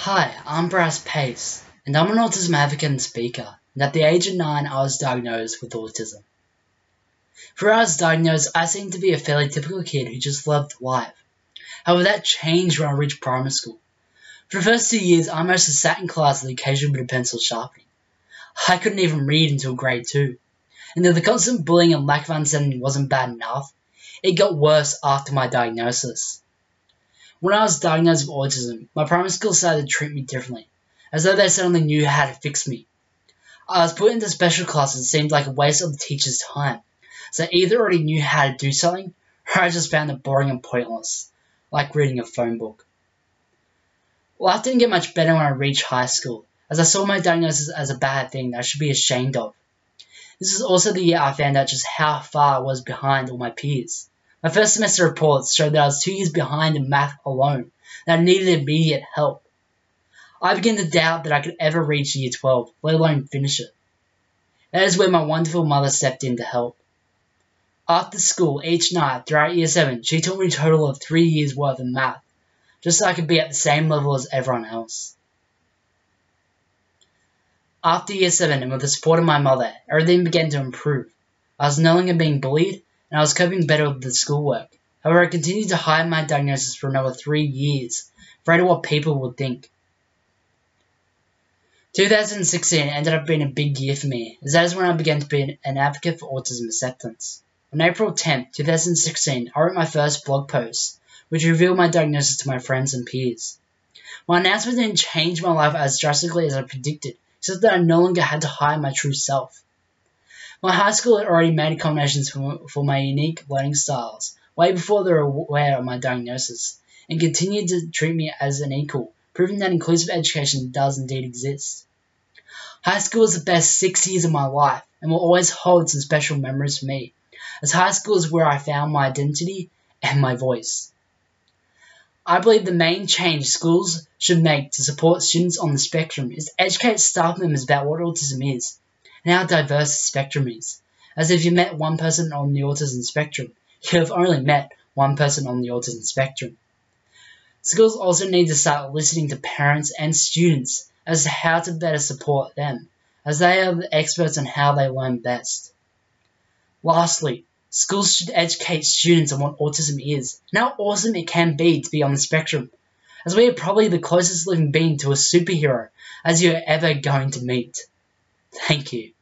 Hi, I'm Bryce, and I'm an autism advocate and speaker, and at the age of 9 I was diagnosed with autism. Before I was diagnosed, I seemed to be a fairly typical kid who just loved life. However, that changed when I reached primary school. For the first 2 years, I mostly sat in class with the occasional bit of pencil sharpening. I couldn't even read until grade 2, and though the constant bullying and lack of understanding wasn't bad enough, it got worse after my diagnosis. When I was diagnosed with autism, my primary school started to treat me differently, as though they suddenly knew how to fix me. I was put into special classes that seemed like a waste of the teacher's time, so I either already knew how to do something, or I just found it boring and pointless, like reading a phone book. Life didn't get much better when I reached high school, as I saw my diagnosis as a bad thing that I should be ashamed of. This was also the year I found out just how far I was behind all my peers. My first semester reports showed that I was 2 years behind in math alone, and I needed immediate help. I began to doubt that I could ever reach year 12, let alone finish it. That is where my wonderful mother stepped in to help. After school, each night throughout year 7, she taught me a total of 3 years worth of math, just so I could be at the same level as everyone else. After year 7, and with the support of my mother, everything began to improve. I was no longer being bullied, and I was coping better with the schoolwork. However, I continued to hide my diagnosis for another 3 years, afraid of what people would think. 2016 ended up being a big year for me, as that is when I began to be an advocate for autism acceptance. On April 10, 2016, I wrote my first blog post, which revealed my diagnosis to my friends and peers. My announcement didn't change my life as drastically as I predicted, except that I no longer had to hide my true self. My high school had already made accommodations for my unique learning styles, way before they were aware of my diagnosis, and continued to treat me as an equal, proving that inclusive education does indeed exist. High school was the best 6 years of my life, and will always hold some special memories for me, as high school is where I found my identity and my voice. I believe the main change schools should make to support students on the spectrum is to educate staff members about what autism is, and how diverse the spectrum is, as if you met one person on the autism spectrum, you have only met one person on the autism spectrum. Schools also need to start listening to parents and students as to how to better support them, as they are the experts on how they learn best. Lastly, schools should educate students on what autism is, and how awesome it can be to be on the spectrum, as we are probably the closest living being to a superhero as you are ever going to meet. Thank you.